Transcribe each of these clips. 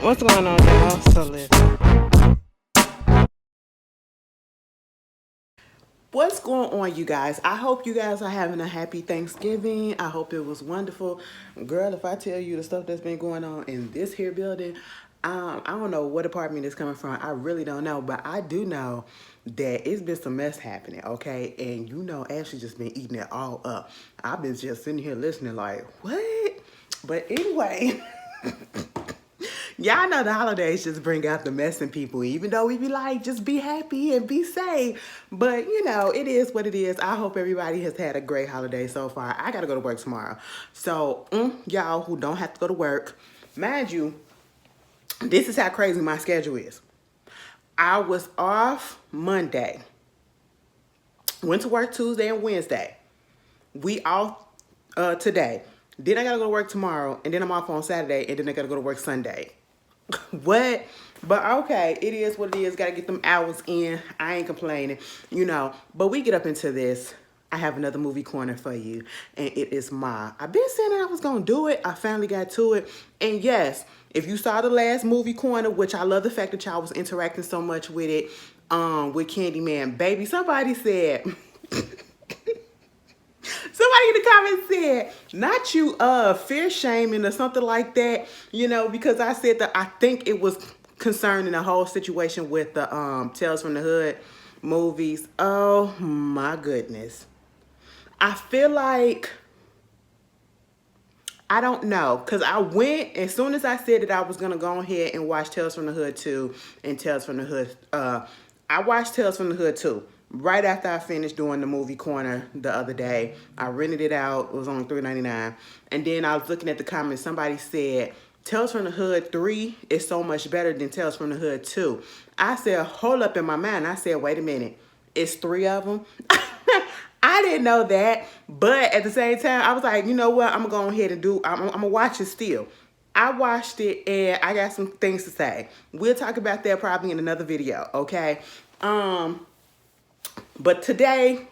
What's going on, y'all? So listen. What's going on, you guys? I hope you guys are having a happy Thanksgiving. I hope it was wonderful. Girl, if I tell you the stuff that's been going on in this here building, I don't know what apartment it's coming from. I really don't know, but I do know that it's been some mess happening, okay? And you know, Ashley just been eating it all up. I've been just sitting here listening like, what? But anyway, y'all know the holidays just bring out the mess in people, even though we be like, just be happy and be safe. But, you know, it is what it is. I hope everybody has had a great holiday so far. I got to go to work tomorrow. So, y'all who don't have to go to work, mind you, this is how crazy my schedule is. I was off Monday, went to work Tuesday and Wednesday. We off today. Then I got to go to work tomorrow, and then I'm off on Saturday, and then I got to go to work Sunday. What? But okay, it is what it is. Gotta get them hours in. I ain't complaining, you know. But we get up into this. I have another movie corner for you, and it is Ma. I've been saying that I was gonna do it. I finally got to it. And yes, if you saw the last movie corner, which I love the fact that y'all was interacting so much with it, with Candyman, baby, somebody said. Somebody in the comments said, not you fear shaming or something like that, you know, because I said that I think it was concerning the whole situation with the Tales from the Hood movies. Oh my goodness. I feel like, I don't know, because I went, as soon as I said that I was going to go ahead and watch Tales from the Hood 2 and Tales from the Hood, I watched Tales from the Hood 2 right after I finished doing the movie corner the other day. I rented it out. It was on $3.99. And then I was looking at the comments. Somebody said, Tales from the Hood 3 is so much better than Tales from the Hood 2. I said, hold up in my mind. I said, wait a minute. It's 3 of them? I didn't know that. But at the same time, I was like, you know what? I'm going to go ahead and I'm going to watch it still. I watched it and I got some things to say. We'll talk about that probably in another video, okay? But tonight,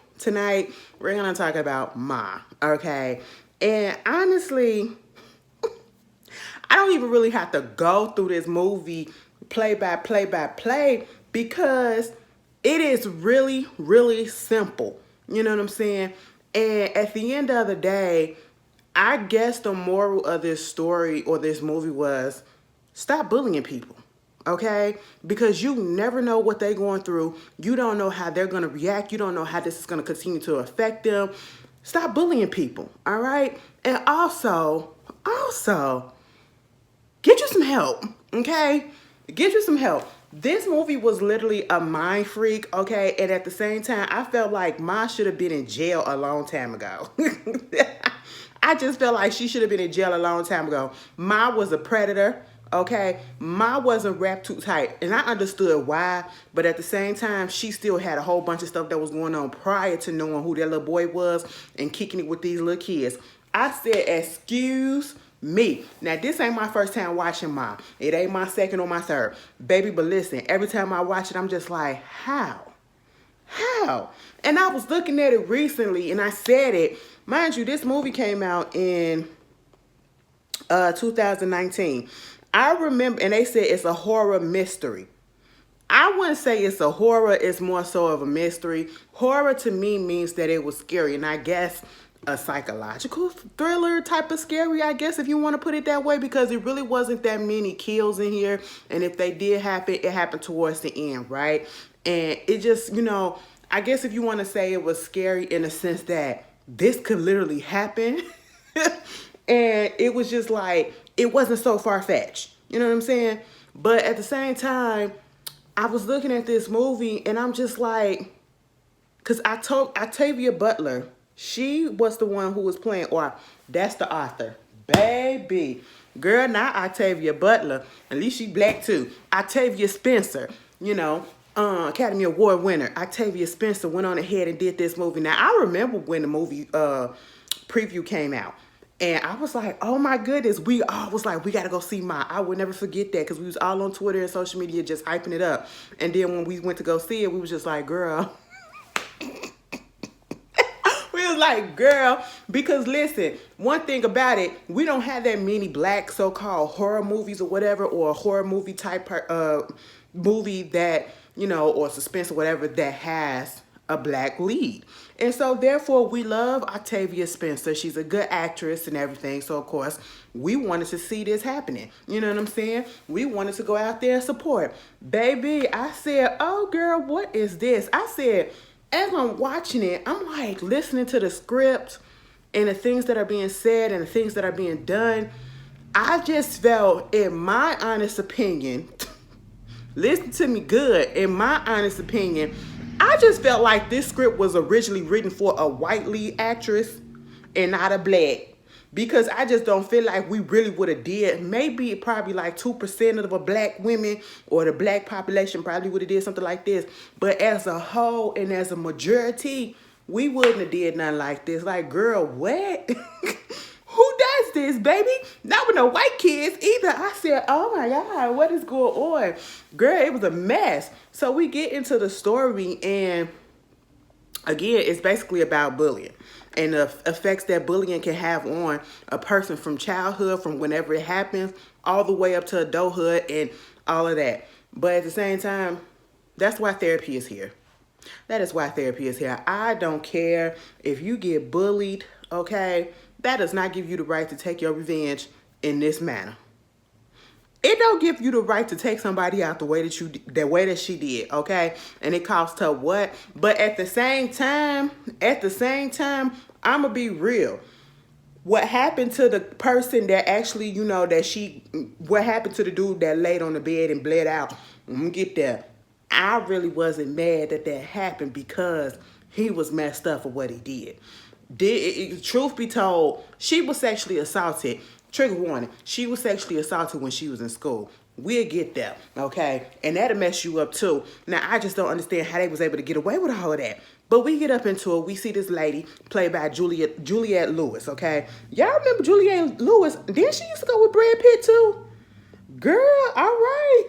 we're going to talk about Ma, okay? And honestly, I don't even really have to go through this movie play by play because it is really, really simple. You know what I'm saying? And at the end of the day, I guess the moral of this story or this movie was stop bullying people. Okay? Because you never know what they're going through. You don't know how they're going to react. You don't know how this is going to continue to affect them. Stop bullying people. All right? And also, get you some help. Okay? Get you some help. This movie was literally a mind freak, okay? And at the same time, I felt like Ma should have been in jail a long time ago. I just felt like she should have been in jail a long time ago. Ma was a predator, okay? Ma wasn't wrapped too tight. And I understood why, but at the same time, she still had a whole bunch of stuff that was going on prior to knowing who that little boy was and kicking it with these little kids. I said, excuse me. Now, this ain't my first time watching Ma. It ain't my second or my third. Baby, but listen, every time I watch it, I'm just like, how? How? And I was looking at it recently, and I said it. Mind you, this movie came out in 2019. I remember, and they said it's a horror mystery. I wouldn't say it's a horror. It's more so of a mystery. Horror to me means that it was scary, and I guess a psychological thriller type of scary, I guess, if you want to put it that way, because it really wasn't that many kills in here. And if they did happen, it happened towards the end, right? And it just, you know, I guess if you want to say it was scary in the sense that this could literally happen. And it was just like, it wasn't so far-fetched. You know what I'm saying? But at the same time, I was looking at this movie and I'm just like, because I told Octavia Butler, she was the one who was playing, or that's the author. Baby. Girl, not Octavia Butler. At least she black too. Octavia Spencer, you know, Academy Award winner. Octavia Spencer went on ahead and did this movie. Now, I remember when the movie preview came out. And I was like, oh my goodness. We all was like, we got to go see Ma. I will never forget that because we was all on Twitter and social media just hyping it up. And then when we went to go see it, we was just like, girl. We was like, girl, because listen, one thing about it, we don't have that many black so-called horror movies or whatever, or a horror movie type movie that, you know, or suspense or whatever that has a black lead. And so therefore we love Octavia Spencer. She's a good actress and everything. So of course we wanted to see this happening. You know what I'm saying? We wanted to go out there and support. Baby, I said, oh girl, what is this? I said, as I'm watching it, I'm like listening to the script and the things that are being said and the things that are being done. I just felt, in my honest opinion, listen to me good, in my honest opinion, I just felt like this script was originally written for a white lead actress and not a black. Because I just don't feel like we really would have did, maybe probably like 2% of the black women or the black population probably would have did something like this. But as a whole and as a majority, we wouldn't have did nothing like this. Like, girl, what? Who does this, baby? Not with no white kids either. I said, oh my God, what is going on? Girl, it was a mess. So we get into the story, and again, it's basically about bullying and the effects that bullying can have on a person from childhood, from whenever it happens, all the way up to adulthood and all of that. But at the same time, that's why therapy is here. That is why therapy is here. I don't care if you get bullied, okay? That does not give you the right to take your revenge in this manner. It don't give you the right to take somebody out the way that she did, okay? And it cost her what? But at the same time, I'ma be real. What happened to the person that actually, you know, what happened to the dude that laid on the bed and bled out? I'm gonna get there. I really wasn't mad that happened because he was messed up for what he did. Truth be told, she was sexually assaulted. Trigger warning, she was sexually assaulted when she was in school. We'll get there, okay? And that'll mess you up too. Now, I just don't understand how they was able to get away with all of that. But we get up into it. We see this lady played by Juliette Lewis, okay? Y'all remember Juliette Lewis? Didn't she used to go with Brad Pitt too? Girl, all right.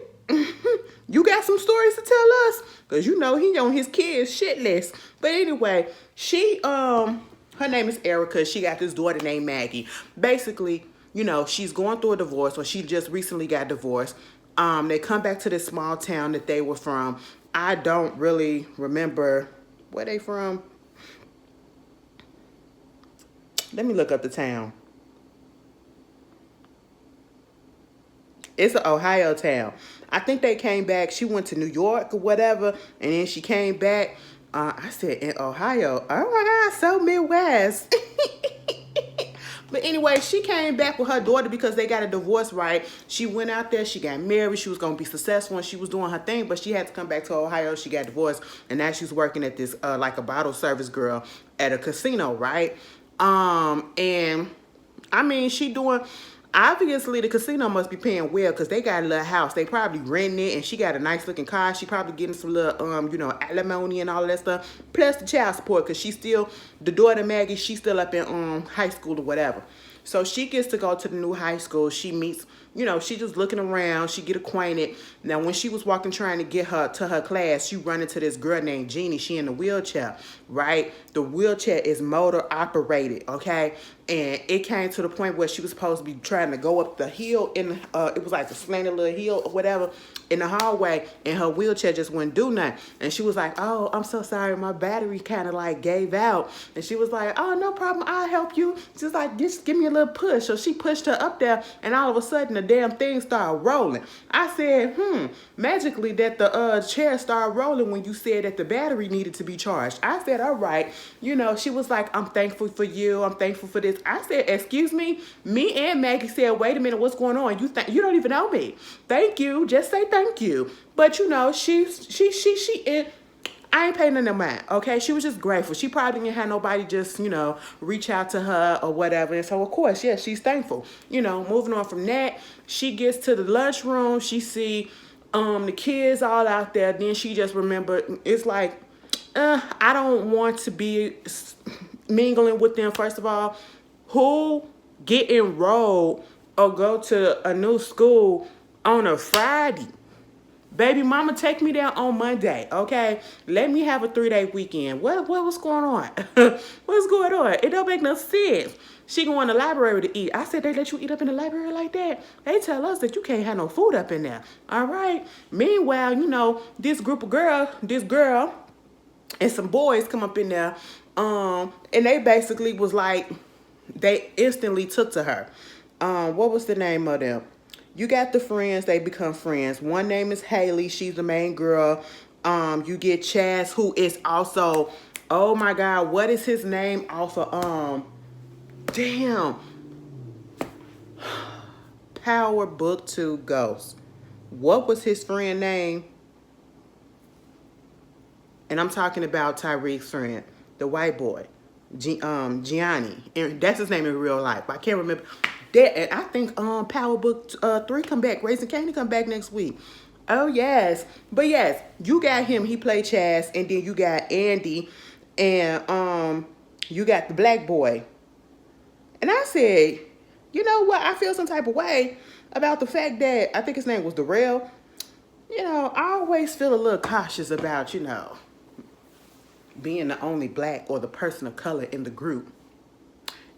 You got some stories to tell us? Because you know he on his kids' shit list. But anyway, her name is Erica. She got this daughter named Maggie. Basically, you know, she's going through a divorce, or she just recently got divorced. They come back to this small town that they were from. I don't really remember where they from. Let me look up the town. It's an Ohio town. I think they came back. She went to New York or whatever, and then she came back. I said, in Ohio. Oh my God, so Midwest. But anyway, she came back with her daughter because they got a divorce, right? She went out there, she got married, she was going to be successful, and she was doing her thing, but she had to come back to Ohio. She got divorced, and now she's working at this, like a bottle service girl at a casino, right? And I mean, obviously the casino must be paying well because they got a little house. They probably renting it, and she got a nice looking car. She probably getting some little, you know, alimony and all that stuff. Plus the child support, because the daughter Maggie, she's still up in high school or whatever. So she gets to go to the new high school. She meets, you know, she just looking around. She get acquainted. Now, when she was walking trying to get her to her class, she run into this girl named Jeannie. She in a wheelchair, right? The wheelchair is motor operated, okay? And it came to the point where she was supposed to be trying to go up the hill. It was like a slanted little hill or whatever in the hallway, and her wheelchair just wouldn't do nothing. And she was like, oh, I'm so sorry. My battery kind of like gave out. And she was like, oh, no problem. I'll help you. She's like, just give me a little push. So she pushed her up there, and all of a sudden the damn thing started rolling. I said, magically that the chair started rolling when you said that the battery needed to be charged. I said, all right. You know, she was like, I'm thankful for you. I'm thankful for this. I said, excuse me? Me and Maggie said, wait a minute, what's going on? You don't even know me. Thank you. Just say thank you. But you know, I ain't paying no mind, okay? She was just grateful. She probably didn't have nobody just, you know, reach out to her or whatever. And so, of course, yeah, she's thankful. You know, moving on from that, she gets to the lunchroom. She see the kids all out there. Then she just remembered, it's like, I don't want to be mingling with them, first of all. Who get enrolled or go to a new school on a Friday? Baby mama, take me down on Monday, okay? Let me have a 3-day weekend. What's going on? What's going on? It don't make no sense. She going to the library to eat. I said, they let you eat up in the library like that? They tell us that you can't have no food up in there, all right? Meanwhile, you know, this girl and some boys come up in there, and they basically was like, they instantly took to her. What was the name of them? You got the friends, they become friends. One name is Haley, she's the main girl. You get Chaz, who is also, oh my God, what is his name? Also, damn. Power Book 2 Ghost. What was his friend name? And I'm talking about Tyreek's friend, the white boy, Gianni. And that's his name in real life. I can't remember. That, and I think Power Book 3 come back. Raising Candy come back next week. Oh, yes. But yes, you got him. He played Chaz. And then you got Andy. And you got the black boy. And I said, you know what? I feel some type of way about the fact that, I think his name was Darrell. You know, I always feel a little cautious about, you know, being the only black or the person of color in the group.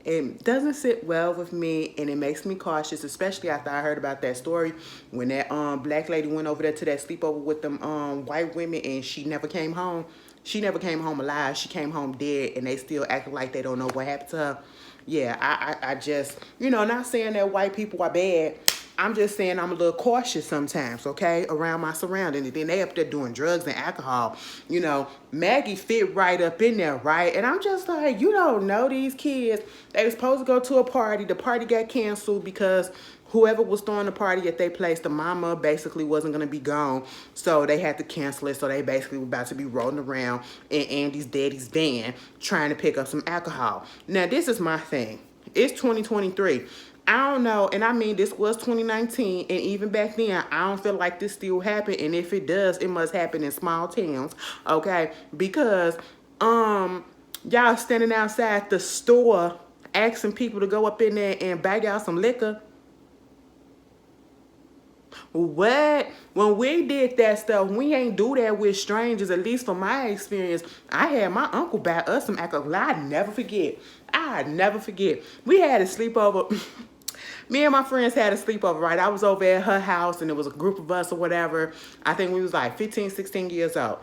It doesn't sit well with me, and it makes me cautious, especially after I heard about that story when that black lady went over there to that sleepover with them white women, and she never came home. She never came home alive. She came home dead, and they still acting like they don't know what happened to her. Yeah, I just, you know, not saying that white people are bad. I'm just saying I'm a little cautious sometimes, okay, around my surroundings. And then they up there doing drugs and alcohol. You know, Maggie fit right up in there, right? And I'm just like, you don't know these kids. They were supposed to go to a party. The party got canceled because whoever was throwing the party at their place, the mama basically wasn't going to be gone. So they had to cancel it. So they basically were about to be rolling around in Andy's daddy's van trying to pick up some alcohol. Now, this is my thing. It's 2023. I don't know, and I mean, this was 2019, and even back then, I don't feel like this still happened, and if it does, it must happen in small towns, okay? Because, y'all standing outside the store asking people to go up in there and bag out some liquor. What? When we did that stuff, we ain't do that with strangers, at least from my experience. I had my uncle buy us some alcohol. I'd never forget. We had a sleepover. Me and my friends had a sleepover, right? I was over at her house, and it was a group of us or whatever. I think we was like 15, 16 years old.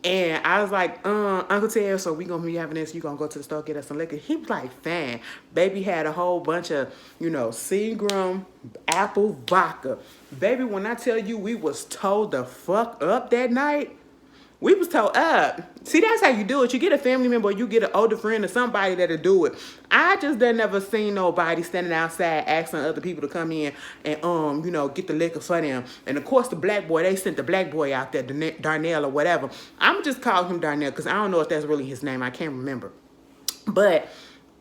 And I was like, Uncle Ted, so we gonna be having this, you gonna go to the store, get us some liquor. He was like, fine. Baby had a whole bunch of, you know, Seagram, apple vodka. Baby, when I tell you we was told the fuck up that night, we was told up. See, that's how you do it. You get a family member, or you get an older friend or somebody that'll do it. I just done never seen nobody standing outside asking other people to come in and, you know, get the liquor for them. And of course, the black boy, they sent the black boy out there, Darnell or whatever. I'm just calling him Darnell because I don't know if that's really his name. I can't remember. But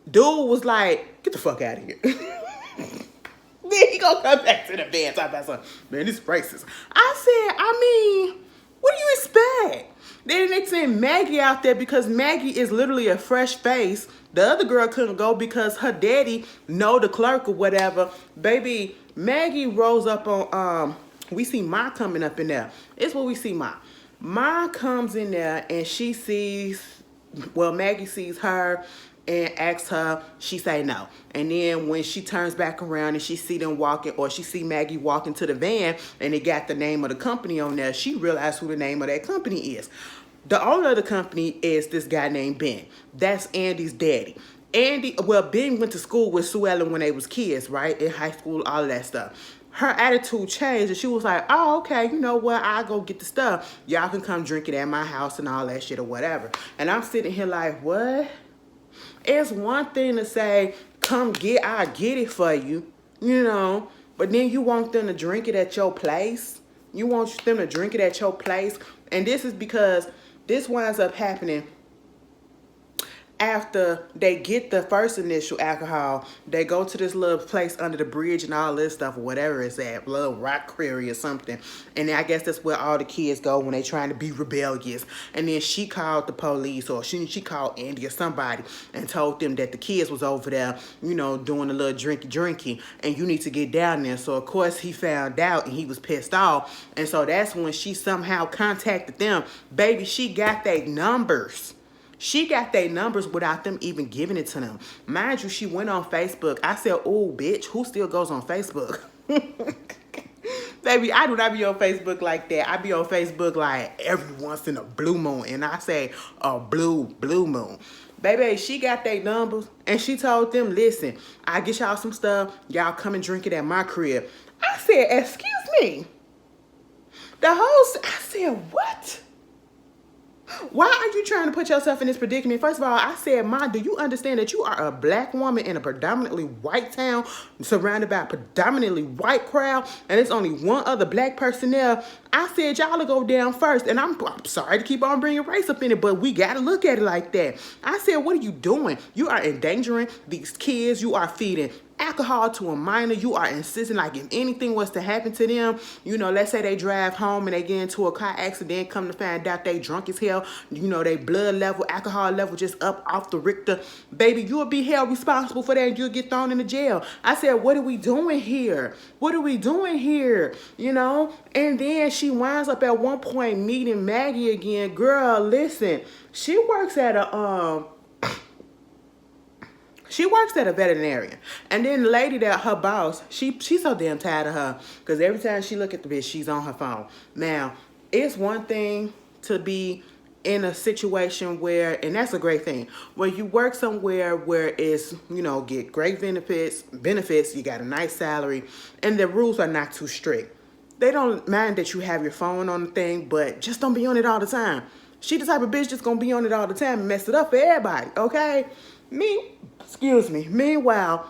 dude was like, get the fuck out of here. Then he gonna come back to the bed talking about something. Man, this is racist. I said, what do you expect? Then they sent Maggie out there because Maggie is literally a fresh face. The other girl couldn't go because her daddy know the clerk or whatever. Baby, Maggie rose up on, we see Ma coming up in there. It's what we see Ma. Ma comes in there and she sees, well, Maggie sees her and asks her, she say no. And then when she turns back around and she see them walking, or she see Maggie walking to the van and it got the name of the company on there, she realized who the name of that company is. The owner of the company is this guy named Ben. That's Andy's daddy. Ben went to school with Sue Ellen when they was kids, right? In high school, all of that stuff. Her attitude changed and she was like, oh, okay, you know what? I'll go get the stuff. Y'all can come drink it at my house and all that shit or whatever. And I'm sitting here like, what? It's one thing to say, I'll get it for you, you know, but then you want them to drink it at your place. You want them to drink it at your place. And this is because this winds up happening after they get the first initial alcohol, they go to this little place under the bridge and all this stuff, or whatever it's at, little rock quarry or something. And I guess that's where all the kids go when they trying to be rebellious. And then she called the police, or she called Andy or somebody, and told them that the kids was over there, you know, doing a little drinky, and you need to get down there. So of course he found out and he was pissed off. And so that's when she somehow contacted them. Baby, she got their numbers. She got their numbers without them even giving it to them. Mind you, she went on Facebook. I said, oh, bitch, who still goes on Facebook? Baby, I do not be on Facebook like that. I be on Facebook like every once in a blue moon. And I say a blue moon. Baby, she got their numbers. And she told them, listen, I get y'all some stuff. Y'all come and drink it at my crib. I said, excuse me. I said, what? Why are you trying to put yourself in this predicament? First of all, I said, Ma, do you understand that you are a black woman in a predominantly white town, surrounded by a predominantly white crowd, and there's only one other black person there? I said, y'all to go down first. And I'm sorry to keep on bringing race up in it, but we got to look at it like that. I said, what are you doing? You are endangering these kids. You are feeding alcohol to a minor. You are insisting like if anything was to happen to them, you know, let's say they drive home and they get into a car accident, come to find out they drunk as hell, you know, they blood level, alcohol level just up off the Richter. Baby, you'll be held responsible for that and you'll get thrown into jail. I said, what are we doing here? What are we doing here? You know? And then she winds up at one point meeting Maggie again. Girl, listen, she works at a veterinarian. And then the lady that her boss, she's so damn tired of her. Because every time she look at the bitch, she's on her phone. Now, it's one thing to be in a situation where, and that's a great thing, where you work somewhere where it's, you know, get great benefits, you got a nice salary, and the rules are not too strict. They don't mind that you have your phone on the thing, but just don't be on it all the time. She the type of bitch just gonna be on it all the time and mess it up for everybody, okay? Meanwhile,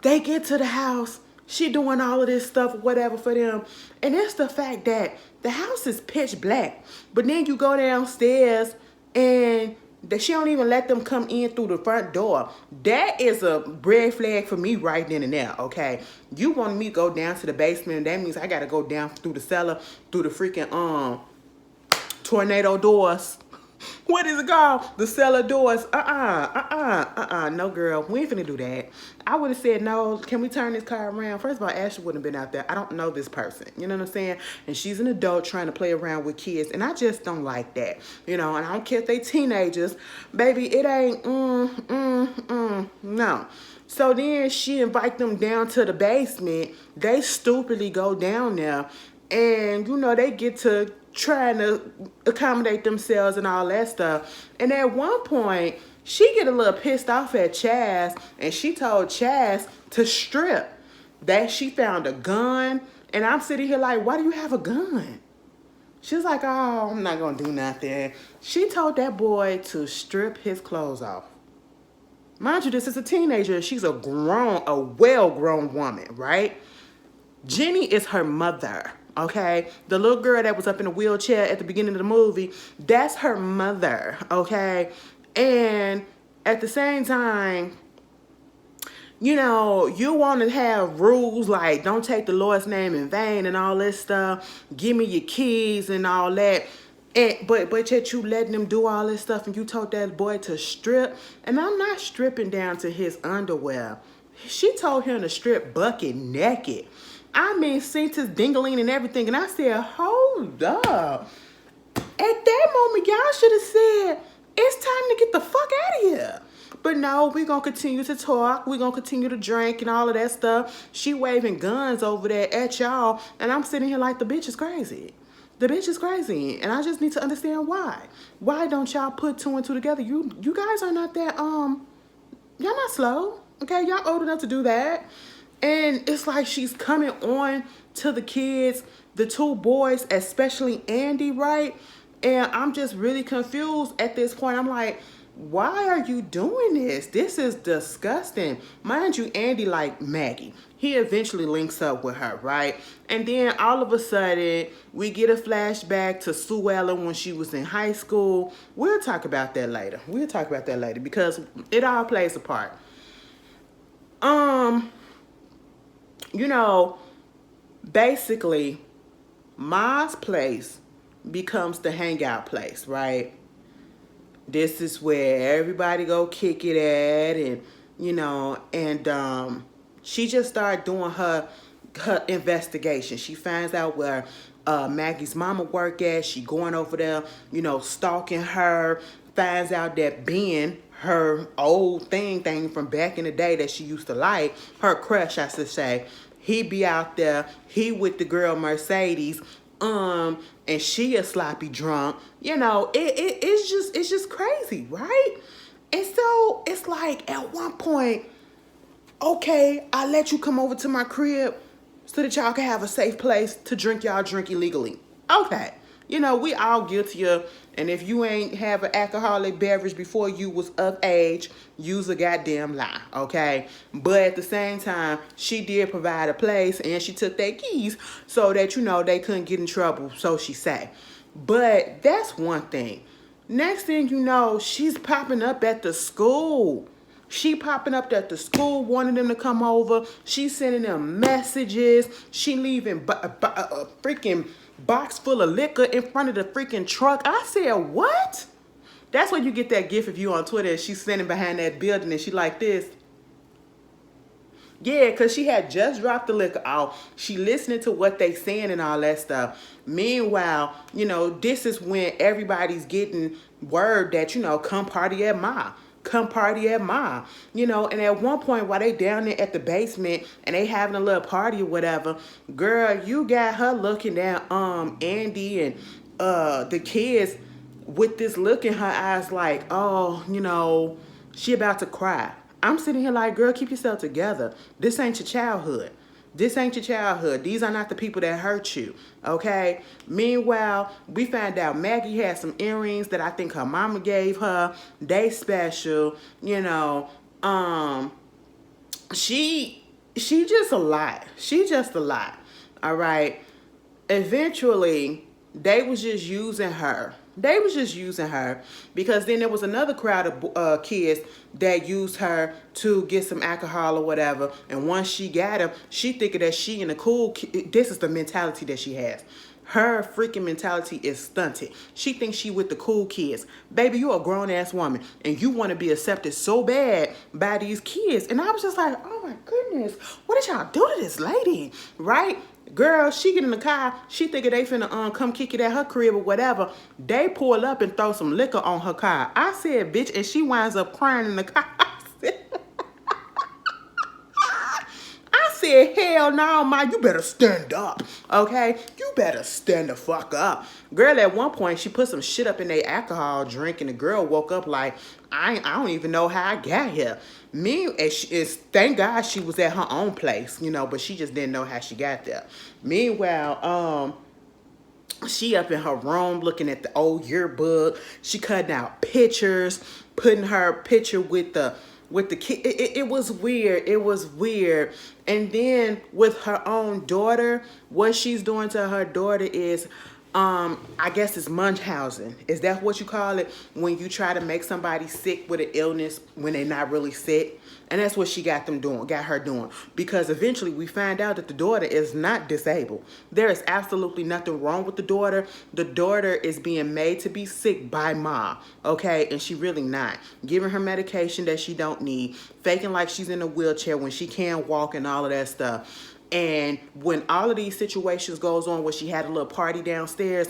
they get to the house, she doing all of this stuff, whatever for them, and it's the fact that the house is pitch black, but then you go downstairs and she don't even let them come in through the front door. That is a red flag for me right then and there, okay? You want me to go down to the basement, that means I gotta go down through the cellar, through the freaking tornado doors. What is it called? The cellar doors. No, girl, we ain't finna do that. I would have said, no, can we turn this car around? First of all, Ashley wouldn't have been out there. I don't know this person. You know what I'm saying? And she's an adult trying to play around with kids. And I just don't like that. You know, and I don't care if they teenagers. Baby, it ain't, no. So then she invite them down to the basement. They stupidly go down there. And, you know, they get to trying to accommodate themselves and all that stuff. And at one point, she get a little pissed off at Chaz, and she told Chaz to strip. That she found a gun, and I'm sitting here like, why do you have a gun? She's like, oh, I'm not gonna do nothing. She told that boy to strip his clothes off. Mind you, this is a teenager. She's a well-grown woman, right? Jenny is her mother. Okay, the little girl that was up in the wheelchair at the beginning of the movie, that's her mother, okay? And at the same time, you know, you want to have rules like don't take the Lord's name in vain and all this stuff. Give me your keys and all that. But yet you letting them do all this stuff and you told that boy to strip. And I'm not stripping down to his underwear. She told him to strip bucket naked. I mean, seen his dingling and everything. And I said, hold up. At that moment, y'all should have said, it's time to get the fuck out of here. But no, we're going to continue to talk. We're going to continue to drink and all of that stuff. She waving guns over there at y'all. And I'm sitting here like, the bitch is crazy. The bitch is crazy. And I just need to understand why. Why don't y'all put two and two together? You guys are not that, y'all not slow. Okay, y'all old enough to do that. And it's like she's coming on to the kids, the two boys, especially Andy, right? And I'm just really confused at this point. I'm like, why are you doing this? This is disgusting. Mind you, Andy like Maggie. He eventually links up with her, right? And then all of a sudden, we get a flashback to Sue Ellen when she was in high school. We'll talk about that later. We'll talk about that later because it all plays a part. Um, you know, basically, Ma's place becomes the hangout place, right? This is where everybody go kick it at, and she just started doing her investigation. She finds out where Maggie's mama work at. She going over there, stalking her. Finds out that Ben, her old thing from back in the day that she used to like, her crush, I should say, he be out there. He with the girl Mercedes. And she a sloppy drunk. It's just crazy, right? And so it's like at one point, okay, I let you come over to my crib so that y'all can have a safe place to drink y'all drink illegally. Okay. We all guilty of, and if you ain't have an alcoholic beverage before you was of age, use a goddamn lie, okay? But at the same time, she did provide a place, and she took their keys so that, they couldn't get in trouble, so she say. But that's one thing. Next thing you know, she's popping up at the school. She popping up at the school, wanting them to come over. She's sending them messages. She leaving a freaking box full of liquor in front of the freaking truck. I said, what? That's when you get that gif of you on Twitter and she's standing behind that building and she like this. Yeah, because she had just dropped the liquor off. She listening to what they saying and all that stuff. Meanwhile, this is when everybody's getting word that, come party at Ma. Come party at Ma. And at one point while they down there at the basement and they having a little party or whatever, girl, you got her looking at Andy and the kids with this look in her eyes like, oh, she about to cry. I'm sitting here like, girl, keep yourself together. This ain't your childhood. This ain't your childhood. These are not the people that hurt you, okay? Meanwhile, we found out Maggie had some earrings that I think her mama gave her. They special, She just a lot. She just a lot, all right? Eventually, they was just using her. They was just using her because then there was another crowd of kids that used her to get some alcohol or whatever. And once she got him, she thinking that she in the cool. This is the mentality that she has. Her freaking mentality is stunted. She thinks she with the cool kids. Baby, you a grown ass woman and you want to be accepted so bad by these kids. And I was just like, oh my goodness, what did y'all do to this lady? Right? Girl, she get in the car. She thinking they finna come kick it at her crib or whatever. They pull up and throw some liquor on her car. I said, bitch, and she winds up crying in the car. I said, hell no, Ma, you better stand up, okay? You better stand the fuck up. Girl, at one point, she put some shit up in their alcohol drink, and the girl woke up like, I don't even know how I got here. Thank God she was at her own place, but she just didn't know how she got there. Meanwhile, she up in her room looking at the old yearbook. She cutting out pictures, putting her picture with the kid. It was weird. It was weird. And then with her own daughter, what she's doing to her daughter is, I guess it's Munchausen. Is that what you call it? When you try to make somebody sick with an illness when they're not really sick. And that's what she got her doing. Because eventually we find out that the daughter is not disabled. There is absolutely nothing wrong with the daughter. The daughter is being made to be sick by Ma, okay? And she really not. Giving her medication that she don't need. Faking like she's in a wheelchair when she can't walk and all of that stuff. And when all of these situations goes on where she had a little party downstairs,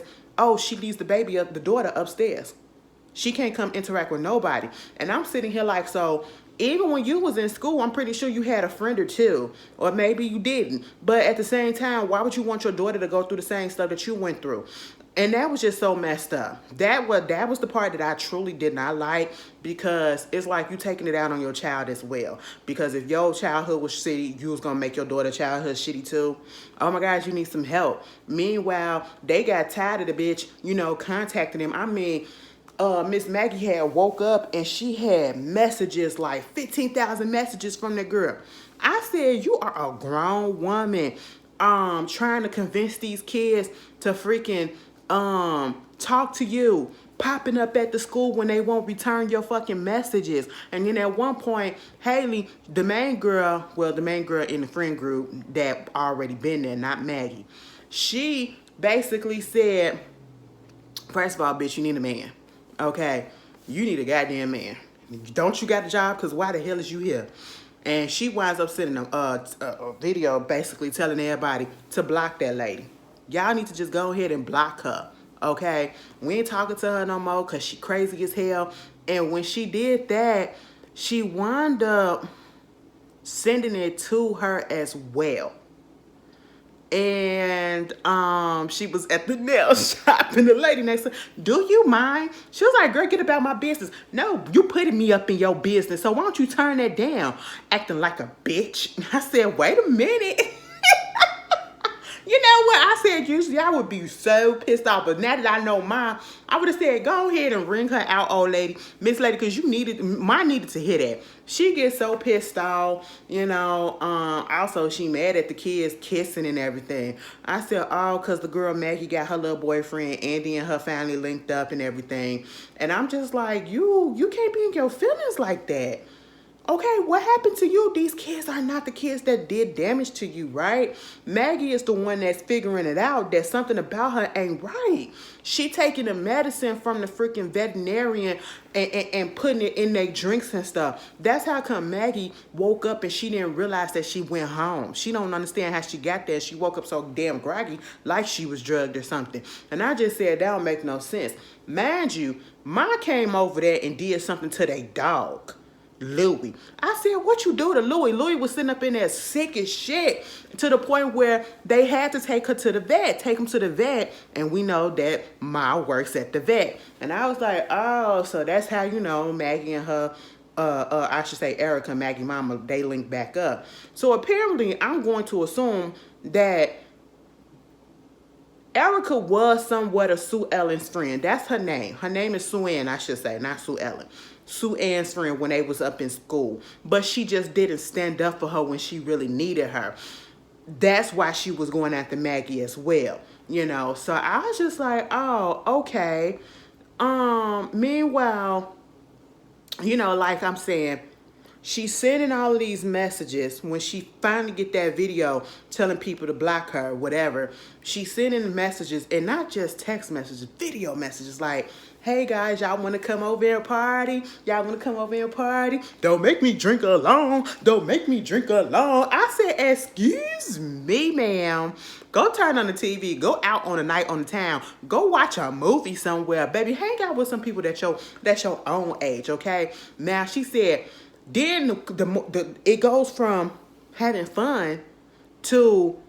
she leaves the daughter upstairs. She can't come interact with nobody. And I'm sitting here like, so even when you was in school, I'm pretty sure you had a friend or two, or maybe you didn't. But at the same time, why would you want your daughter to go through the same stuff that you went through? And that was just so messed up. That was the part that I truly did not like, because it's like you taking it out on your child as well. Because if your childhood was shitty, you was going to make your daughter's childhood shitty too. Oh my God, you need some help. Meanwhile, they got tired of the bitch, contacting them. I mean, Miss Maggie had woke up and she had messages, like 15,000 messages from the girl. I said, you are a grown woman, trying to convince these kids to freaking talk to you, popping up at the school when they won't return your fucking messages. And then at one point, Haley, the main girl in the friend group that already been there, not Maggie, she basically said, first of all, bitch, you need a man. Okay? You need a goddamn man. Don't you got a job? Because why the hell is you here? And she winds up sending a video basically telling everybody to block that lady. Y'all need to just go ahead and block her. Okay? We ain't talking to her no more because she crazy as hell. And when she did that, she wound up sending it to her as well. And she was at the nail shop and the lady next to her, do you mind? She was like, girl, get about my business. No, you putting me up in your business, so why don't you turn that down? Acting like a bitch. I said, wait a minute. You know what? I said usually I would be so pissed off, but now that I know mine, I would have said, go ahead and ring her out, old lady, Miss Lady, because mine needed to hear that. She gets so pissed off, you know. Also, she mad at the kids kissing and everything. I said, oh, because the girl Maggie got her little boyfriend, Andy, and her family linked up and everything. And I'm just like, you can't be in your feelings like that. Okay, what happened to you? These kids are not the kids that did damage to you, right? Maggie is the one that's figuring it out, that something about her ain't right. She taking the medicine from the freaking veterinarian and putting it in their drinks and stuff. That's how come Maggie woke up and she didn't realize that she went home. She don't understand how she got there. She woke up so damn groggy, like she was drugged or something. And I just said, that don't make no sense. Mind you, mine came over there and did something to their dog, Louie. I said, what you do to Louie? Louie was sitting up in there sick as shit to the point where they had to take him to the vet. And we know that Ma works at the vet. And I was like, oh, so that's how, you know, Maggie and her, I should say Erica, Maggie mama, they linked back up. So apparently I'm going to assume that Erica was somewhat of Sue Ellen's friend. That's her name. Her name is Sue Ann, I should say, not Sue Ellen. Sue Ann's friend when they was up in school. But she just didn't stand up for her when she really needed her. That's why she was going after Maggie as well. You know, so I was just like, oh, okay. Meanwhile, you know, like I'm saying, she's sending all of these messages. When she finally get that video telling people to block her, whatever, she's sending messages, and not just text messages, video messages like, hey guys, y'all want to come over and party? Y'all want to come over and party? Don't make me drink alone. Don't make me drink alone. I said, excuse me, ma'am. Go turn on the TV. Go out on a night on the town. Go watch a movie somewhere. Baby, hang out with some people that's your own age, okay? Now, she said, then it goes from having fun to,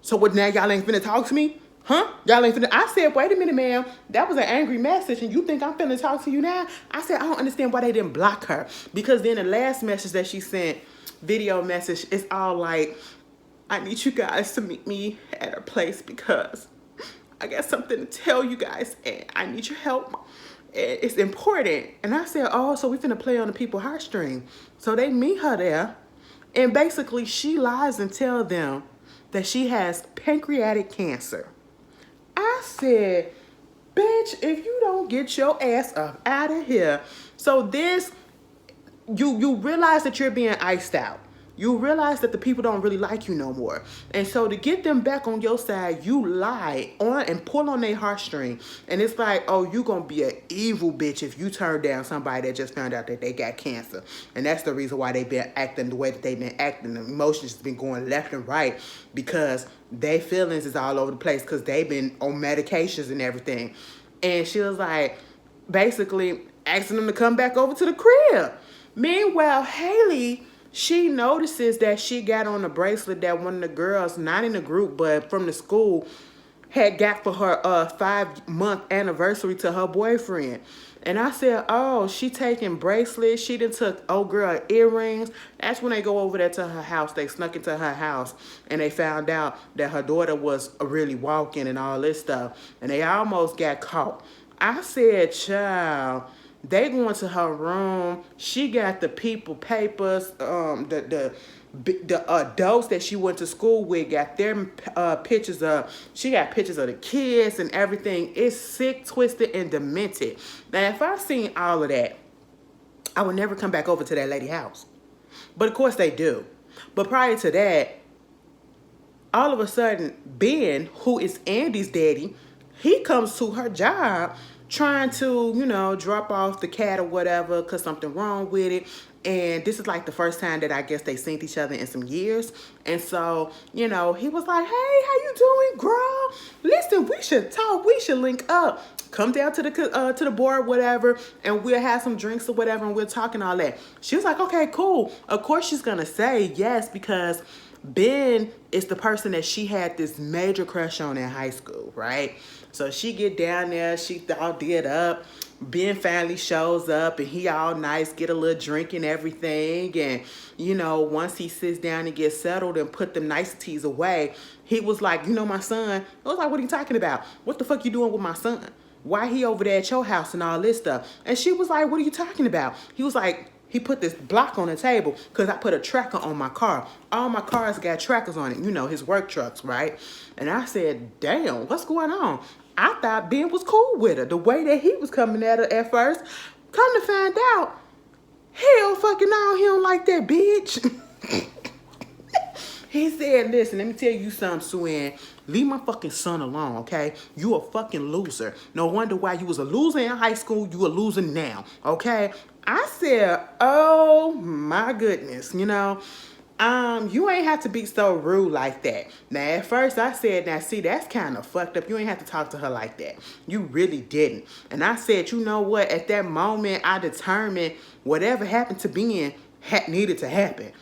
so what, now y'all ain't finna talk to me? Huh? Y'all ain't finna. I said, wait a minute, ma'am. That was an angry message, and you think I'm finna talk to you now? I said, I don't understand why they didn't block her. Because then the last message that she sent, video message, is all like, I need you guys to meet me at her place because I got something to tell you guys, and I need your help. It's important. And I said, oh, so we finna play on the people's heartstring. So they meet her there, and basically she lies and tell them that she has pancreatic cancer. I said, bitch, if you don't get your ass up out of here. So this, you realize that you're being iced out. You realize that the people don't really like you no more. And so to get them back on your side, you lie on and pull on their heartstring. And it's like, oh, you gonna be an evil bitch if you turn down somebody that just found out that they got cancer. And that's the reason why they've been acting the way that they've been acting. The emotions has been going left and right because their feelings is all over the place because they've been on medications and everything. And she was like, basically asking them to come back over to the crib. Meanwhile, Haley, she notices that she got on a bracelet that one of the girls, not in the group, but from the school, had got for her 5-month anniversary to her boyfriend. And I said, oh, she taking bracelets. She done took old girl earrings. That's when they go over there to her house. They snuck into her house and they found out that her daughter was really walking and all this stuff. And they almost got caught. I said, child, they going to her room. She got the people papers, the adults that she went to school with got their pictures of. She got pictures of the kids and everything. It's sick, twisted, and demented. Now, if I seen all of that, I would never come back over to that lady house. But of course they do. But prior to that, all of a sudden, Ben, who is Andy's daddy, he comes to her job trying to, drop off the cat or whatever because something wrong with it. And this is like the first time that I guess they seen each other in some years. And so, he was like, hey, how you doing, girl? Listen, we should talk. We should link up. Come down to the board, whatever, and we'll have some drinks or whatever, and we'll talk and all that. She was like, okay, cool. Of course she's going to say yes because Ben is the person that she had this major crush on in high school, right? So she get down there, she all did up. Ben finally shows up and he all nice, get a little drink and everything. And, once he sits down and gets settled and put them niceties away, he was like, my son. I was like, what are you talking about? What the fuck you doing with my son? Why he over there at your house and all this stuff? And she was like, what are you talking about? He was like, he put this block on the table because I put a tracker on my car. All my cars got trackers on it, his work trucks, right? And I said, damn, what's going on? I thought Ben was cool with her. The way that he was coming at her at first. Come to find out, hell fucking no, he don't like that bitch. He said, listen, let me tell you something, Sue-Ann. Leave my fucking son alone, okay? You a fucking loser. No wonder why you was a loser in high school. You a loser now, okay? I said, oh my goodness, you ain't have to be so rude like that. Now, at first I said, now see, that's kind of fucked up. You ain't have to talk to her like that. You really didn't. And I said, you know what? At that moment, I determined whatever happened to Ben needed to happen.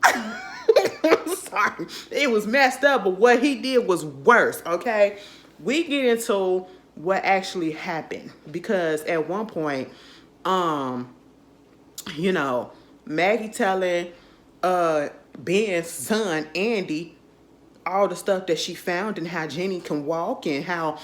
I'm sorry. It was messed up, but what he did was worse, okay? We get into what actually happened because at one point, Maggie telling Ben's son, Andy, all the stuff that she found and how Jenny can walk and how,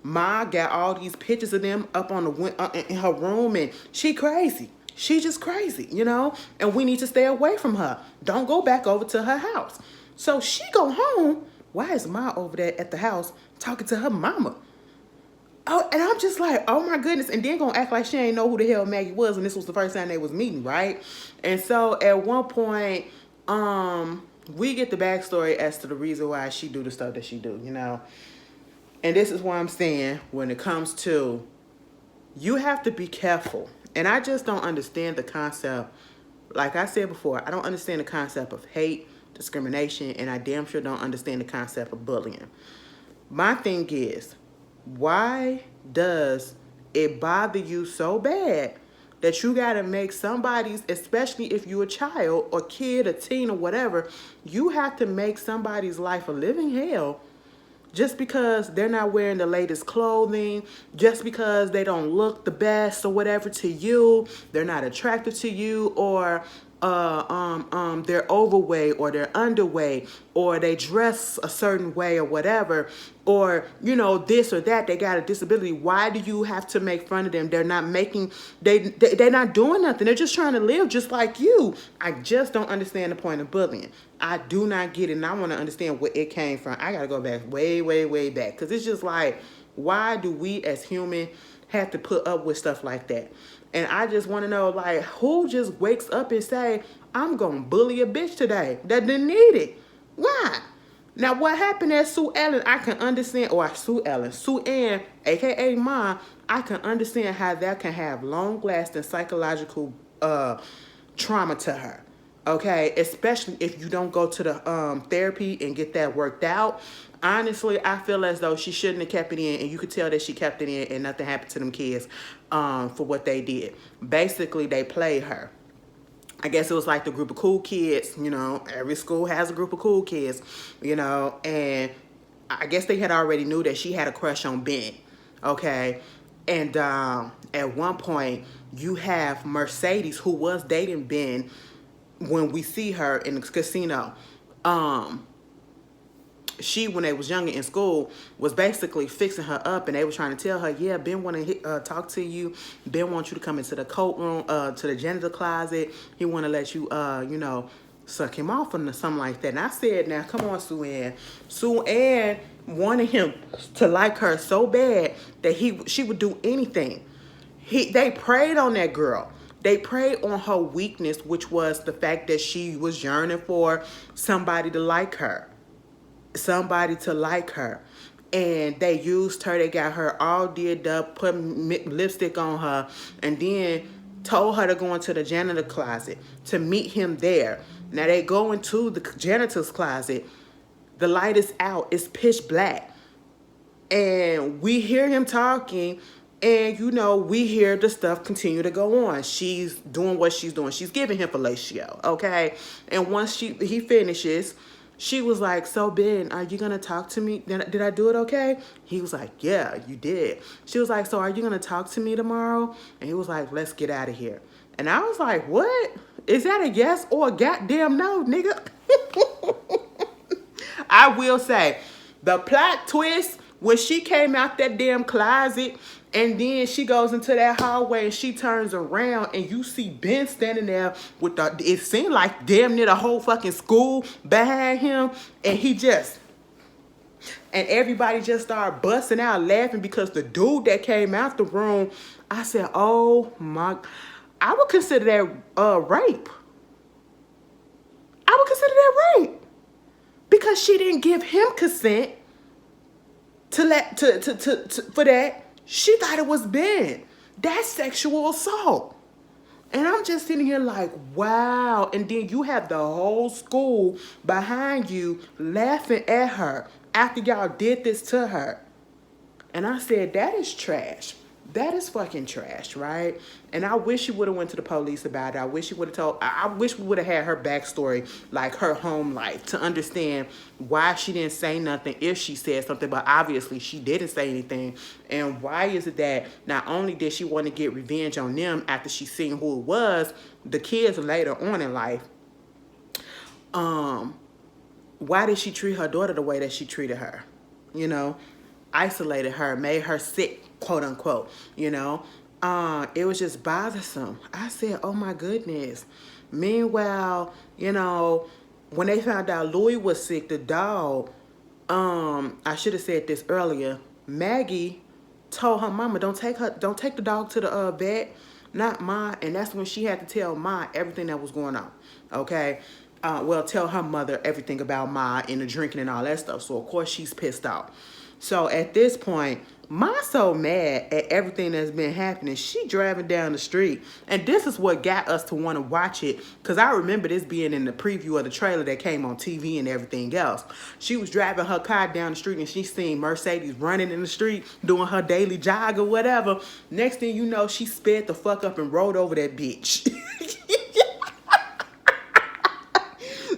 Ma got all these pictures of them up on the in her room and she crazy. She just crazy, and we need to stay away from her. Don't go back over to her house. So she go home. Why is Ma over there at the house talking to her mama? Oh, and I'm just like, oh my goodness. And then gonna act like she ain't know who the hell Maggie was and this was the first time they was meeting, right? And so at one point, we get the backstory as to the reason why she do the stuff that she do, And this is why I'm saying when it comes to, you have to be careful. And I just don't understand the concept. Like I said before, I don't understand the concept of hate, discrimination, and I damn sure don't understand the concept of bullying. My thing is, why does it bother you so bad that you got to make somebody's, especially if you're a child or kid or teen or whatever, you have to make somebody's life a living hell just because they're not wearing the latest clothing, just because they don't look the best or whatever to you, they're not attractive to you, or they're overweight or they're underweight or they dress a certain way or whatever, or this or that, they got a disability. Why do you have to make fun of them? They're not they're not doing nothing. They're just trying to live just like you. I just don't understand the point of bullying. I do not get it, and I want to understand where it came from. I gotta go back way, way, way back, because it's just like, why do we as human have to put up with stuff like that? And I just want to know, like, who just wakes up and say, I'm going to bully a bitch today that didn't need it? Why? Now, what happened at Sue Ellen, I can understand, or Sue-Ann, a.k.a. Ma, I can understand how that can have long-lasting psychological trauma to her. Okay, especially if you don't go to the therapy and get that worked out. Honestly, I feel as though she shouldn't have kept it in, and you could tell that she kept it in and nothing happened to them kids for what they did. Basically, they played her. I guess it was like the group of cool kids, every school has a group of cool kids, and I guess they had already knew that she had a crush on Ben, okay? And at one point, you have Mercedes, who was dating Ben, when we see her in the casino. she, when they was younger in school, was basically fixing her up, and they were trying to tell her, yeah, Ben want to talk to you. Ben wants you to come into the coat room, to the janitor closet. He want to let you, suck him off or something like that. And I said, now, come on, Sue Ann. Sue Ann wanted him to like her so bad that she would do anything. They preyed on that girl. They preyed on her weakness, which was the fact that she was yearning for somebody to like her. Somebody to like her. And they used her. They got her all did up, put lipstick on her, and then told her to go into the janitor closet to meet him there. Now they go into the janitor's closet. The light is out. It's pitch black. And we hear him talking, and we hear the stuff continue to go on. She's doing what she's doing. She's giving him fellatio, okay? And once he finishes, she was like, so Ben, are you gonna talk to me? Did I do it okay? He was like, yeah, you did. She was like, so are you gonna talk to me tomorrow? And he was like, let's get out of here. And I was like, what? Is that a yes or a goddamn no, nigga? I will say, the plot twist, when she came out that damn closet, and then she goes into that hallway and she turns around and you see Ben standing there with it seemed like damn near the whole fucking school behind him, and everybody just started busting out laughing because the dude that came out the room, I said, oh my, I would consider that rape. I would consider that rape. Because she didn't give him consent for that. She thought it was Ben. That's sexual assault. And I'm just sitting here like, wow. And then you have the whole school behind you laughing at her after y'all did this to her. And I said, that is trash. That is fucking trash, right? And I wish she would have went to the police about it. I wish she would have I wish we would have had her backstory, like her home life, to understand why she didn't say nothing if she said something, but obviously she didn't say anything. And why is it that not only did she want to get revenge on them after she seen who it was, the kids later on in life, why did she treat her daughter the way that she treated her? Isolated her, made her sick, quote unquote, it was just bothersome. I said, oh my goodness. Meanwhile, when they found out Louis was sick, the dog, I should have said this earlier, Maggie told her mama, don't take the dog to the vet, not Ma. And that's when she had to tell Ma everything that was going on, okay? Tell her mother everything about Ma and the drinking and all that stuff. So of course she's pissed off. So at this point, Ma's so mad at everything that's been happening. She driving down the street. And this is what got us to want to watch it. Because I remember this being in the preview of the trailer that came on TV and everything else. She was driving her car down the street and she seen Mercedes running in the street, doing her daily jog or whatever. Next thing you know, she sped the fuck up and rode over that bitch.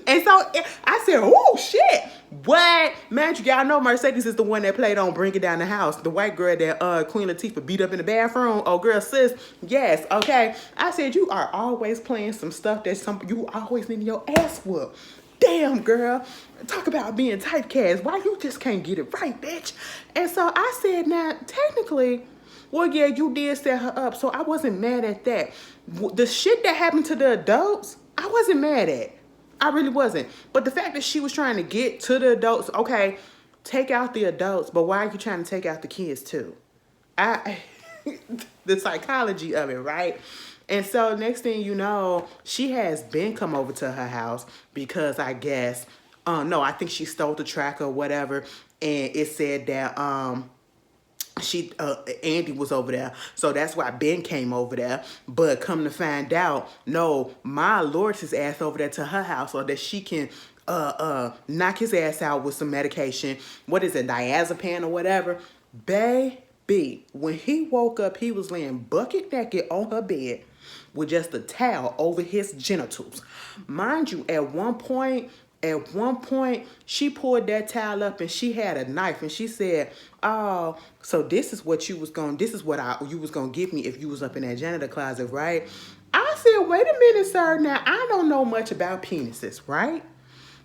And so I said, oh, shit. What? Man, y'all know Mercedes is the one that played on Bring It Down the House. The white girl that Queen Latifah beat up in the bathroom. Oh, girl, sis. Yes, okay. I said, you are always playing some stuff that you always need your ass whooped. Damn, girl. Talk about being typecast. Why you just can't get it right, bitch? And so I said, now, technically, well, yeah, you did set her up. So I wasn't mad at that. The shit that happened to the adults, I wasn't mad at. I really wasn't. But the fact that she was trying to get to the adults, okay, take out the adults, but why are you trying to take out the kids too? The psychology of it, right? And so next thing you know, she has Ben come over to her house because I guess, no, I think she stole the tracker or whatever. And it said that, Andy was over there, so that's why Ben came over there. But come to find out, no, Ma lured his ass over there to her house so that she can knock his ass out with some medication. What is it, diazepam or whatever? Baby, when he woke up, he was laying bucket naked on her bed with just a towel over his genitals. Mind you, at one point, she pulled that towel up and she had a knife and she said, oh, so this is what you was going to give me if you was up in that janitor closet, right? I said, wait a minute, sir. Now, I don't know much about penises, right?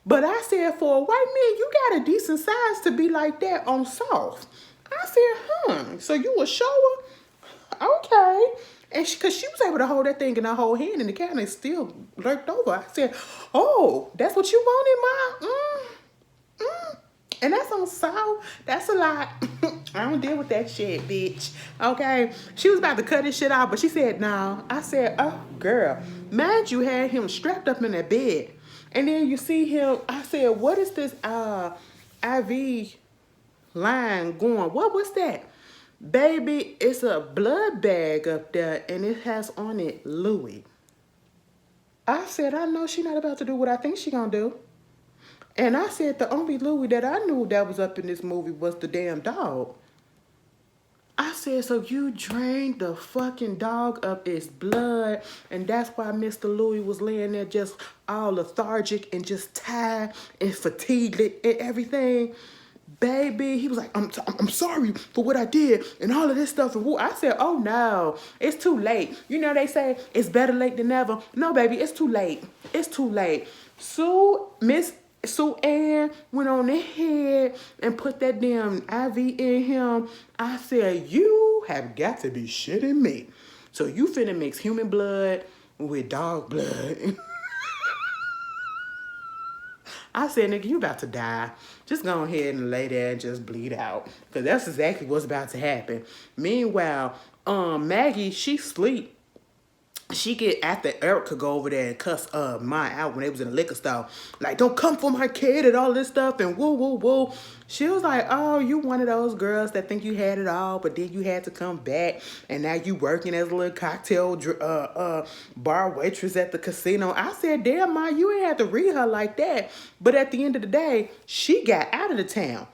But I said, for a white man, you got a decent size to be like that on soft. I said, so you a shower? Okay. And because she was able to hold that thing in her whole hand and the cabinet still lurked over. I said, oh, that's what you wanted, Ma? And that's on soft. That's a lot. I don't deal with that shit, bitch. Okay. She was about to cut his shit out, but she said, no. I said, oh, girl. Mind you had him strapped up in that bed. And then you see him, I said, what is this IV line going? What was that? Baby, it's a blood bag up there and it has on it Louis. I said, I know she not about to do what I think she gonna do. And I said the only Louis that I knew that was up in this movie was the damn dog. I said, so you drained the fucking dog of its blood, and that's why Mr. Louis was laying there just all lethargic and just tired and fatigued and everything. Baby, he was like, I'm sorry for what I did and all of this stuff. And I said, oh no, it's too late. You know, they say it's better late than never. No, baby, it's too late. It's too late. Miss Sue Ann went on ahead and put that damn IV in him. I said, you have got to be shitting me. So you finna mix human blood with dog blood. I said, nigga, you about to die. Just go ahead and lay there and just bleed out. Because that's exactly what's about to happen. Meanwhile, Maggie, she sleep. She get after Eric could go over there and cuss mine out when they was in the liquor store. Like, don't come for my kid and all this stuff and woo, woo, woo. She was like, oh, you one of those girls that think you had it all, but then you had to come back and now you working as a little cocktail bar waitress at the casino. I said, damn, Ma, you ain't have to read her like that. But at the end of the day, she got out of the town.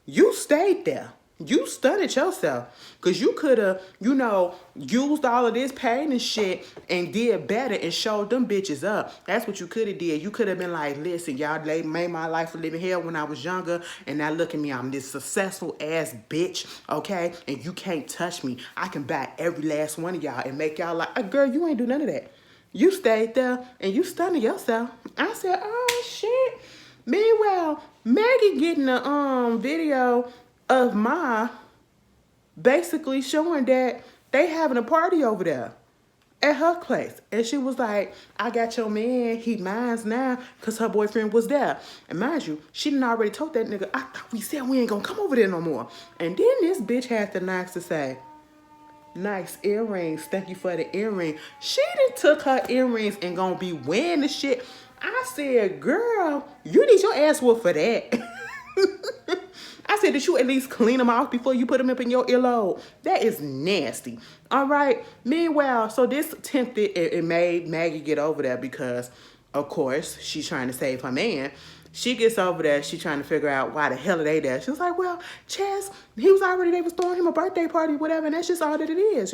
You stayed there. You studied yourself because you could have, used all of this pain and shit and did better and showed them bitches up. That's what you could have did. You could have been like, listen, y'all made my life a living hell when I was younger, and now look at me. I'm this successful ass bitch, okay? And you can't touch me. I can buy every last one of y'all and make y'all like, girl, you ain't do none of that. You stayed there and you studied yourself. I said, oh, shit. Meanwhile, Maggie getting a video of Ma basically showing that they having a party over there at her place. And she was like, I got your man, he mine's now, because her boyfriend was there. And mind you, she done already told that nigga, I thought we said we ain't gonna come over there no more. And then this bitch had the nice to say, nice earrings, thank you for the earring. She done took her earrings and gonna be wearing the shit. I said, girl, you need your ass whooped for that. I said, did you at least clean them off before you put them up in your earlobe? That is nasty. All right. Meanwhile, so this tempted it made Maggie get over there because, of course, she's trying to save her man. She gets over there. She's trying to figure out why the hell are they there. She was like, well, Chess, they was throwing him a birthday party, whatever, and that's just all that it is,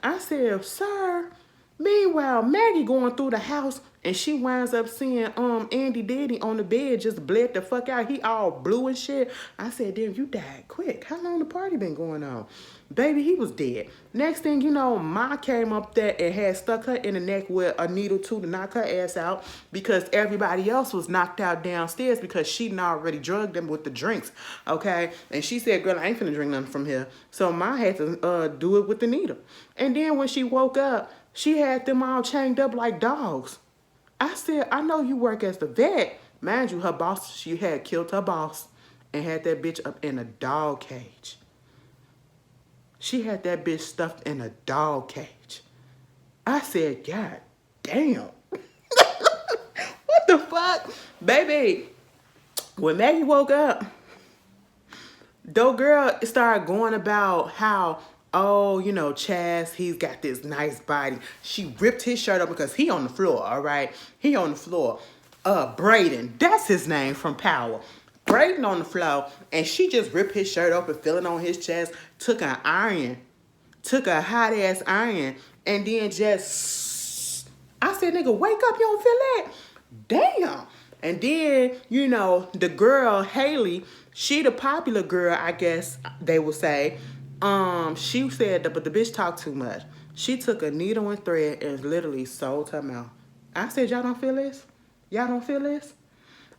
I said, sir. Meanwhile, Maggie going through the house and she winds up seeing Andy Diddy on the bed just bled the fuck out. He all blue and shit. I said, damn, you died quick. How long the party been going on? Baby, he was dead. Next thing you know, Ma came up there and had stuck her in the neck with a needle too to knock her ass out because everybody else was knocked out downstairs because she done already drugged them with the drinks, okay? And she said, girl, I ain't finna drink nothing from here. So Ma had to do it with the needle. And then when she woke up, she had them all chained up like dogs. I said, I know you work as the vet. Mind you, her boss, she had killed her boss and had that bitch up in a dog cage. She had that bitch stuffed in a dog cage. I said, God damn. What the fuck? Baby, when Maggie woke up, the girl started going about how, oh, Chaz, he's got this nice body. She ripped his shirt up because he on the floor, all right? He on the floor. Braden, that's his name from Power. Braden on the floor, and she just ripped his shirt open, feeling on his chest, took a hot-ass iron, and then just, I said, nigga, wake up, you don't feel that? Damn. And then, the girl, Haley, she the popular girl, I guess they would say. She said that, but the bitch talked too much. She took a needle and thread and literally sewed her mouth. I said, y'all don't feel this? Y'all don't feel this?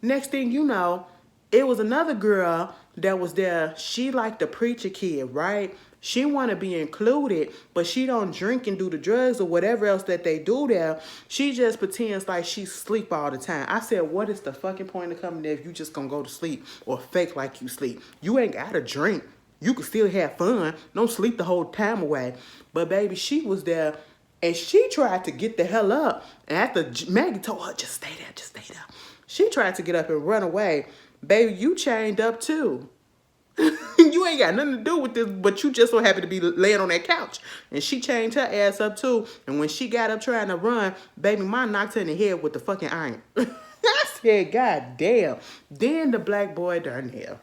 Next thing you know, it was another girl that was there. She like the preacher kid, right? She want to be included, but she don't drink and do the drugs or whatever else that they do there. She just pretends like she sleep all the time. I said, what is the fucking point of coming there if you just gonna go to sleep or fake like you sleep? You ain't got to drink. You can still have fun. Don't sleep the whole time away. But baby, she was there and she tried to get the hell up. And after Maggie told her, just stay there, just stay there. She tried to get up and run away. Baby, you chained up too. You ain't got nothing to do with this, but you just so happen to be laying on that couch. And she chained her ass up too. And when she got up trying to run, baby, mine knocked her in the head with the fucking iron. I said, God damn. Then the black boy Darnell,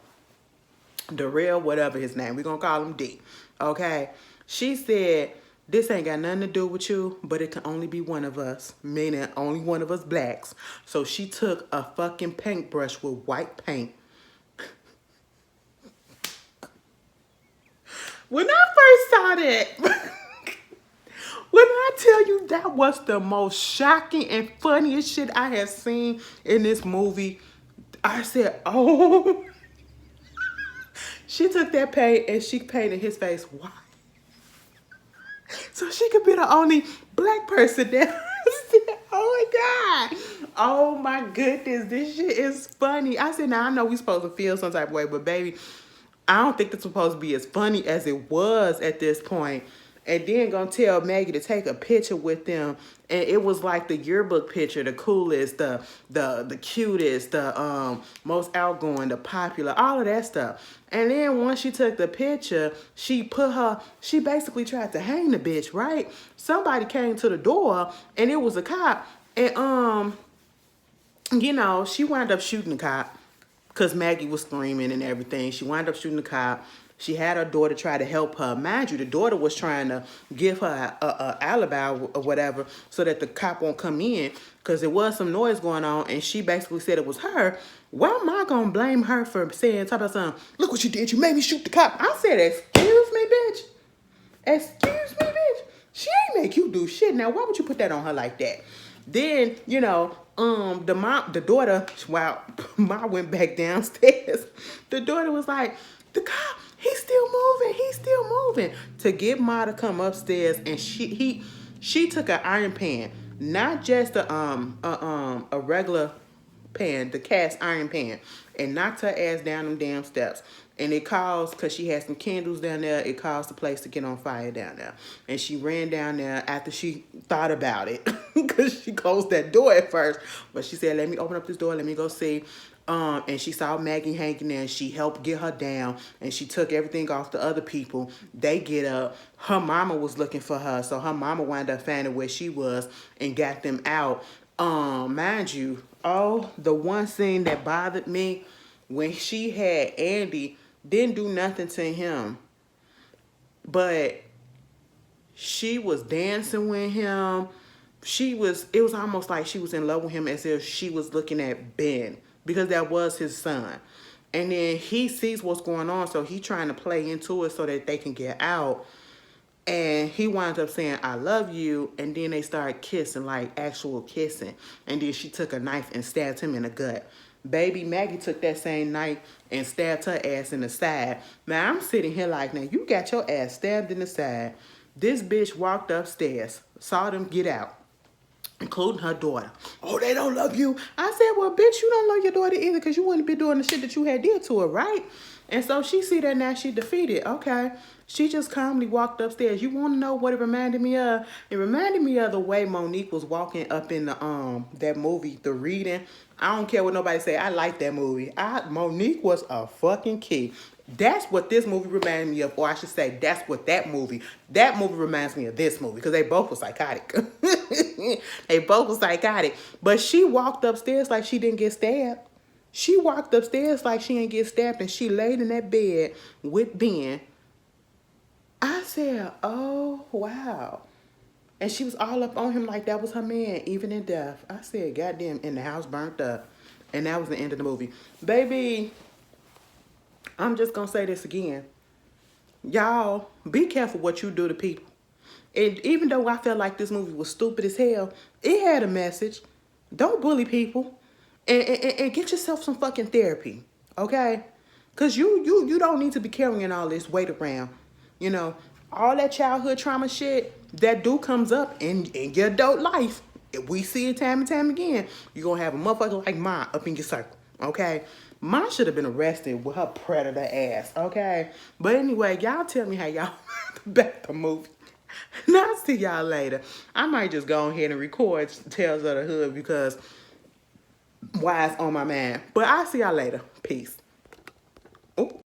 Darrell, whatever his name, we're gonna call him D. Okay? She said, this ain't got nothing to do with you, but it can only be one of us, meaning only one of us blacks. So she took a fucking paintbrush with white paint. When I first saw that, when I tell you that was the most shocking and funniest shit I have seen in this movie, I said, oh. She took that paint and she painted his face white. So she could be the only black person there. Oh my God. Oh my goodness. This shit is funny. I said, now I know we supposed to feel some type of way, but baby, I don't think it's supposed to be as funny as it was at this point. And then gonna tell Maggie to take a picture with them, and it was like the yearbook picture, the coolest, the cutest, the most outgoing, the popular, all of that stuff. And then once she took the picture, she basically tried to hang the bitch, right? Somebody came to the door, and it was a cop, and you know, she wound up shooting the cop because Maggie was screaming and everything. She wound up shooting the cop. She had her daughter try to help her. Mind you, the daughter was trying to give her a alibi or whatever so that the cop won't come in because there was some noise going on, and she basically said it was her. Why am I going to blame her for saying, talk about something, look what you did, you made me shoot the cop. I said, excuse me, bitch. Excuse me, bitch. She ain't make you do shit. Now, why would you put that on her like that? Then, you know, the daughter, while Ma went back downstairs, the daughter was like, the cop, he's still moving. To get Ma to come upstairs, and she took an iron pan, not just a regular pan, the cast iron pan, and knocked her ass down them damn steps. And it caused, because she had some candles down there, it caused the place to get on fire down there. And she ran down there after she thought about it, because she closed that door at first. But she said, let me open up this door, let me go see. And she saw Maggie hanging there, and she helped get her down, and she took everything off the other people. They get up. Her mama was looking for her, so her mama wound up finding where she was and got them out. Mind you, the one scene that bothered me, when she had Andy, didn't do nothing to him, but she was dancing with him. It was almost like she was in love with him, as if she was looking at Ben, because that was his son. And then he sees what's going on, so he trying to play into it so that they can get out. And he winds up saying, I love you. And then they started kissing, like actual kissing. And then she took a knife and stabbed him in the gut. Baby Maggie took that same knife and stabbed her ass in the side. Now I'm sitting here like, now you got your ass stabbed in the side. This bitch walked upstairs, saw them get out, including her daughter. Oh, they don't love you. I said, well, bitch, you don't love your daughter either, because you wouldn't be doing the shit that you had did to her, right? And so she see that now she defeated. Okay. She just calmly walked upstairs. You want to know what it reminded me of? It reminded me of the way Monique was walking up in the that movie, The Reading. I don't care what nobody say. I like that movie. Monique was a fucking key. That's what this movie reminded me of, or I should say, that movie reminds me of this movie, because they both were psychotic. They both were psychotic. But she walked upstairs like she didn't get stabbed. She walked upstairs like she didn't get stabbed, and she laid in that bed with Ben. I said, oh, wow. And she was all up on him like that was her man, even in death. I said, goddamn, and the house burnt up. And that was the end of the movie. Baby, I'm just going to say this again. Y'all, be careful what you do to people. And even though I felt like this movie was stupid as hell, it had a message. Don't bully people. and get yourself some fucking therapy, okay? Cause you don't need to be carrying all this weight around. You know, all that childhood trauma shit that comes up in your adult life. If we see it time and time again, you're gonna have a motherfucker like mine up in your circle, okay? Mine should have been arrested with her predator ass, okay? But anyway, y'all tell me how y'all back the movie. Now I'll see y'all later. I might just go ahead and record Tales of the Hood because why it's on my mind. But I'll see y'all later. Peace. Ooh.